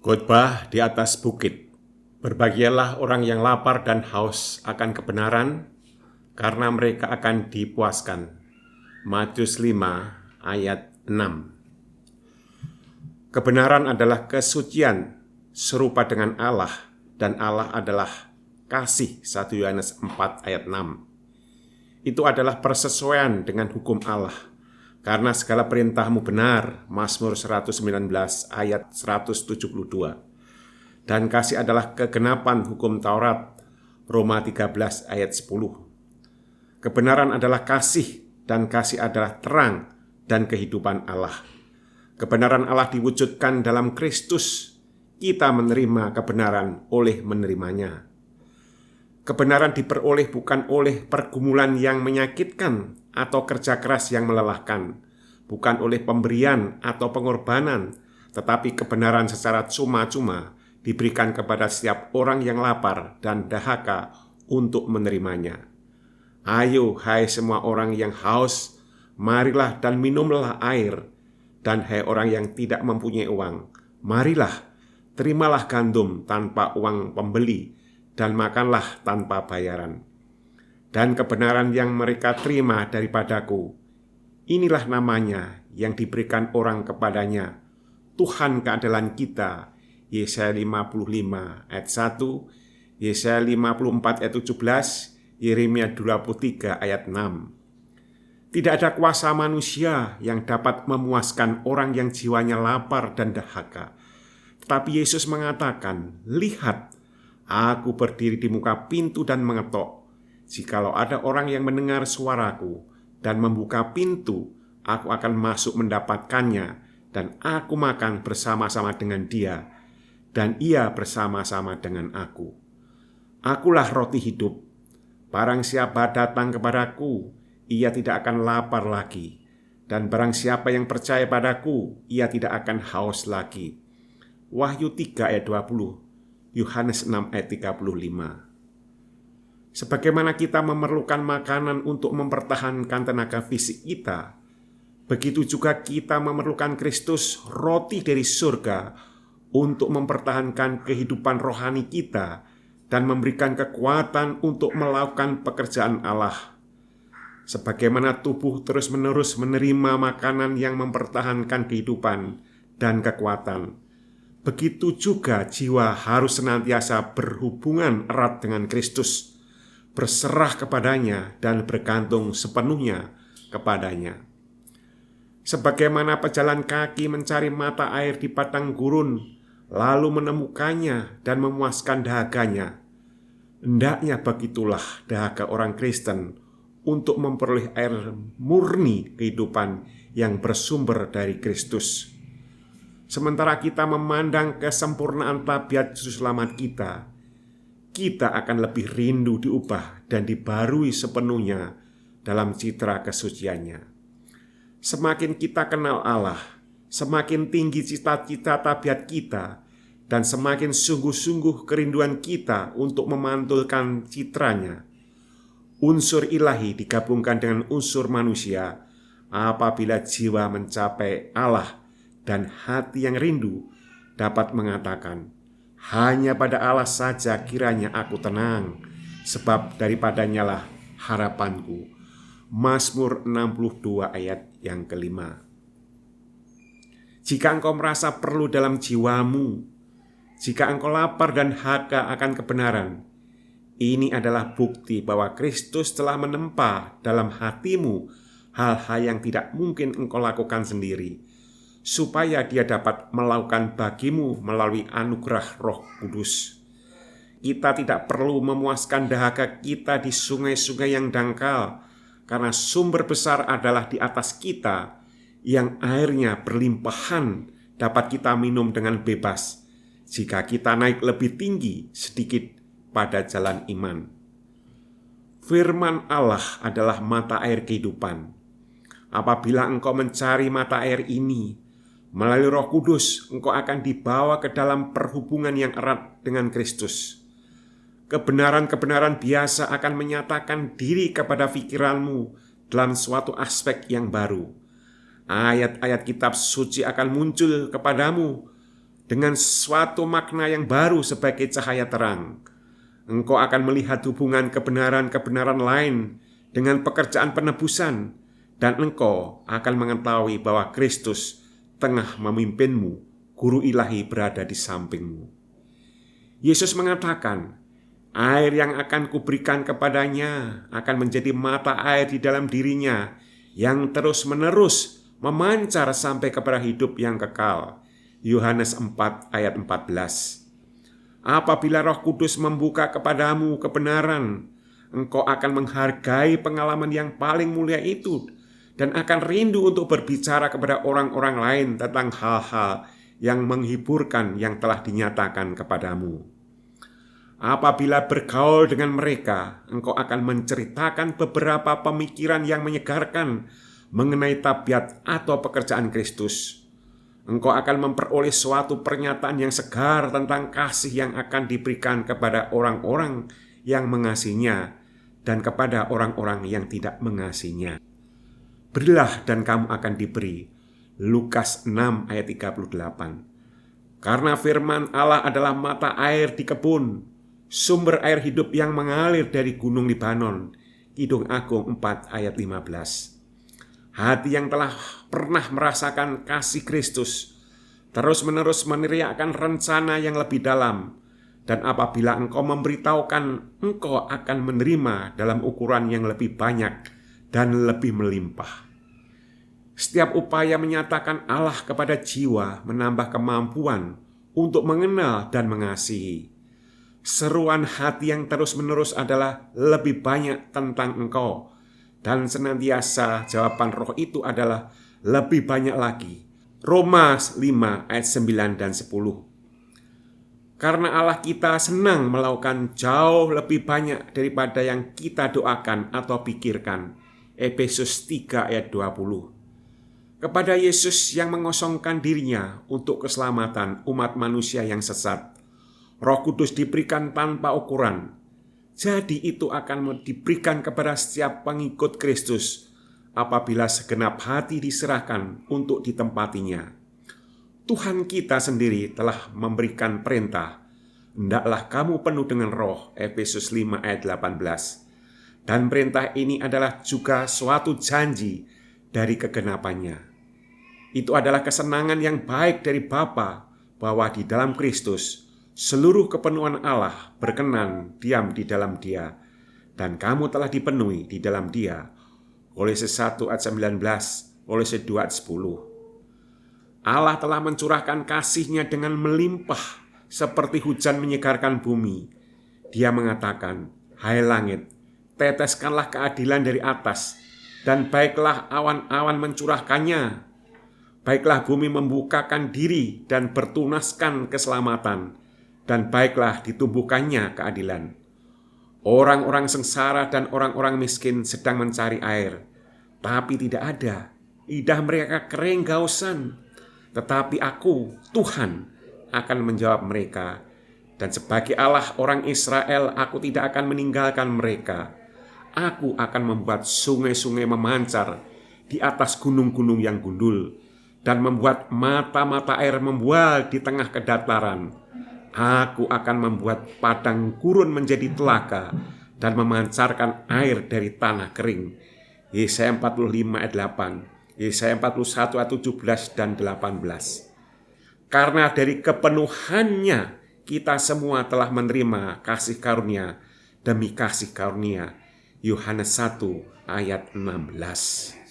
Khotbah di atas bukit. Berbahagialah orang yang lapar dan haus akan kebenaran, karena mereka akan dipuaskan. Matius 5 ayat 6. Kebenaran adalah kesucian serupa dengan Allah, dan Allah adalah kasih. 1 Yohanes 4 ayat 6. Itu adalah persesuaian dengan hukum Allah. Karena segala perintahmu benar, Mazmur 119 ayat 172. Dan kasih adalah kegenapan hukum Taurat, Roma 13 ayat 10. Kebenaran adalah kasih, dan kasih adalah terang dan kehidupan Allah. Kebenaran Allah diwujudkan dalam Kristus. Kita menerima kebenaran oleh menerimanya. Kebenaran diperoleh bukan oleh pergumulan yang menyakitkan atau kerja keras yang melelahkan, bukan oleh pemberian atau pengorbanan, tetapi kebenaran secara cuma-cuma diberikan kepada setiap orang yang lapar dan dahaga untuk menerimanya. Ayo, hai semua orang yang haus, marilah dan minumlah air. Dan hai orang yang tidak mempunyai uang, marilah, terimalah gandum tanpa uang pembeli, dan makanlah tanpa bayaran. Dan kebenaran yang mereka terima daripadaku, inilah namanya yang diberikan orang kepadanya, Tuhan keadilan kita. Yesaya 55 ayat 1, Yesaya 54 ayat 17, Yeremia 23 ayat 6. Tidak ada kuasa manusia yang dapat memuaskan orang yang jiwanya lapar dan dahaga. Tetapi Yesus mengatakan, lihat, aku berdiri di muka pintu dan mengetok. Jikalau ada orang yang mendengar suaraku dan membuka pintu, aku akan masuk mendapatkannya, dan aku makan bersama-sama dengan dia, dan ia bersama-sama dengan aku. Akulah roti hidup. Barang siapa datang kepadaku, ia tidak akan lapar lagi. Dan barang siapa yang percaya padaku, ia tidak akan haus lagi. Wahyu 3 ayat 20, Yohanes 6 ayat 35. Sebagaimana kita memerlukan makanan untuk mempertahankan tenaga fisik kita, begitu juga kita memerlukan Kristus, roti dari surga, untuk mempertahankan kehidupan rohani kita dan memberikan kekuatan untuk melakukan pekerjaan Allah. Sebagaimana tubuh terus-menerus menerima makanan yang mempertahankan kehidupan dan kekuatan, begitu juga jiwa harus senantiasa berhubungan erat dengan Kristus, berserah kepadanya dan bergantung sepenuhnya kepadanya. Sebagaimana pejalan kaki mencari mata air di padang gurun, lalu menemukannya dan memuaskan dahaganya, hendaknya begitulah dahaga orang Kristen untuk memperoleh air murni kehidupan yang bersumber dari Kristus. Sementara kita memandang kesempurnaan tabiat Juru Selamat kita akan lebih rindu diubah dan dibarui sepenuhnya dalam citra kesuciannya. Semakin kita kenal Allah, semakin tinggi cita-cita tabiat kita, dan semakin sungguh-sungguh kerinduan kita untuk memantulkan citranya. Unsur ilahi digabungkan dengan unsur manusia apabila jiwa mencapai Allah, dan hati yang rindu dapat mengatakan, hanya pada Allah saja kiranya aku tenang, sebab daripadanya lah harapanku. Mazmur 62 ayat yang kelima. Jika engkau merasa perlu dalam jiwamu, jika engkau lapar dan dahaga akan kebenaran, ini adalah bukti bahwa Kristus telah menempa dalam hatimu hal-hal yang tidak mungkin engkau lakukan sendiri, supaya Dia dapat melakukan bagimu melalui anugerah Roh Kudus. Kita tidak perlu memuaskan dahaga kita di sungai-sungai yang dangkal, karena sumber besar adalah di atas kita, yang airnya berlimpahan dapat kita minum dengan bebas jika kita naik lebih tinggi sedikit pada jalan iman. Firman Allah adalah mata air kehidupan. Apabila engkau mencari mata air ini melalui Roh Kudus, engkau akan dibawa ke dalam perhubungan yang erat dengan Kristus. Kebenaran-kebenaran biasa akan menyatakan diri kepada pikiranmu dalam suatu aspek yang baru. Ayat-ayat kitab suci akan muncul kepadamu dengan suatu makna yang baru sebagai cahaya terang. Engkau akan melihat hubungan kebenaran-kebenaran lain dengan pekerjaan penebusan, dan engkau akan mengetahui bahwa Kristus tengah memimpinmu, guru ilahi berada di sampingmu. Yesus mengatakan, air yang akan kuberikan kepadanya akan menjadi mata air di dalam dirinya yang terus-menerus memancar sampai kepada hidup yang kekal. Yohanes 4 ayat 14. Apabila Roh Kudus membuka kepadamu kebenaran, engkau akan menghargai pengalaman yang paling mulia itu dan akan rindu untuk berbicara kepada orang-orang lain tentang hal-hal yang menghiburkan yang telah dinyatakan kepadamu. Apabila bergaul dengan mereka, engkau akan menceritakan beberapa pemikiran yang menyegarkan mengenai tabiat atau pekerjaan Kristus. Engkau akan memperoleh suatu pernyataan yang segar tentang kasih yang akan diberikan kepada orang-orang yang mengasihinya dan kepada orang-orang yang tidak mengasihinya. Berilah dan kamu akan diberi. Lukas 6 ayat 38. Karena firman Allah adalah mata air di kebun, sumber air hidup yang mengalir dari gunung Libanon. Kidung Agung 4 ayat 15. Hati yang telah pernah merasakan kasih Kristus terus-menerus meneriakkan rencana yang lebih dalam, dan apabila engkau memberitahukan, engkau akan menerima dalam ukuran yang lebih banyak dan lebih melimpah. Setiap upaya menyatakan Allah kepada jiwa menambah kemampuan untuk mengenal dan mengasihi. Seruan hati yang terus-menerus adalah lebih banyak tentang engkau, dan senantiasa jawaban roh itu adalah lebih banyak lagi. Roma 5 ayat 9 dan 10. Karena Allah kita senang melakukan jauh lebih banyak daripada yang kita doakan atau pikirkan. Efesus 3 ayat 20. Kepada Yesus yang mengosongkan dirinya untuk keselamatan umat manusia yang sesat, Roh Kudus diberikan tanpa ukuran. Jadi itu akan diberikan kepada setiap pengikut Kristus apabila segenap hati diserahkan untuk ditempatinya. Tuhan kita sendiri telah memberikan perintah, hendaklah kamu penuh dengan roh, Efesus 5 ayat 18. Dan perintah ini adalah juga suatu janji dari kegenapannya. Itu adalah kesenangan yang baik dari Bapa bahwa di dalam Kristus seluruh kepenuhan Allah berkenan diam di dalam Dia, dan kamu telah dipenuhi di dalam Dia. Kolose 1 ayat 19, Kolose 2 ayat 10. Allah telah mencurahkan kasih-Nya dengan melimpah seperti hujan menyegarkan bumi. Dia mengatakan, hai langit, teteskanlah keadilan dari atas, dan baiklah awan-awan mencurahkannya. Baiklah bumi membukakan diri dan bertunaskan keselamatan, dan baiklah ditumbuhkannya keadilan. Orang-orang sengsara dan orang-orang miskin sedang mencari air, tapi tidak ada. Lidah mereka kering gausan. Tetapi aku, Tuhan, akan menjawab mereka. Dan sebagai Allah orang Israel, aku tidak akan meninggalkan mereka. Aku akan membuat sungai-sungai memancar di atas gunung-gunung yang gundul, dan membuat mata-mata air membual di tengah kedataran. Aku akan membuat padang gurun menjadi telaga dan memancarkan air dari tanah kering. Yesaya 45 ayat 8, Yesaya 41 ayat 17 dan 18. Karena dari kepenuhannya kita semua telah menerima kasih karunia demi kasih karunia. Yohanes 1 ayat 16.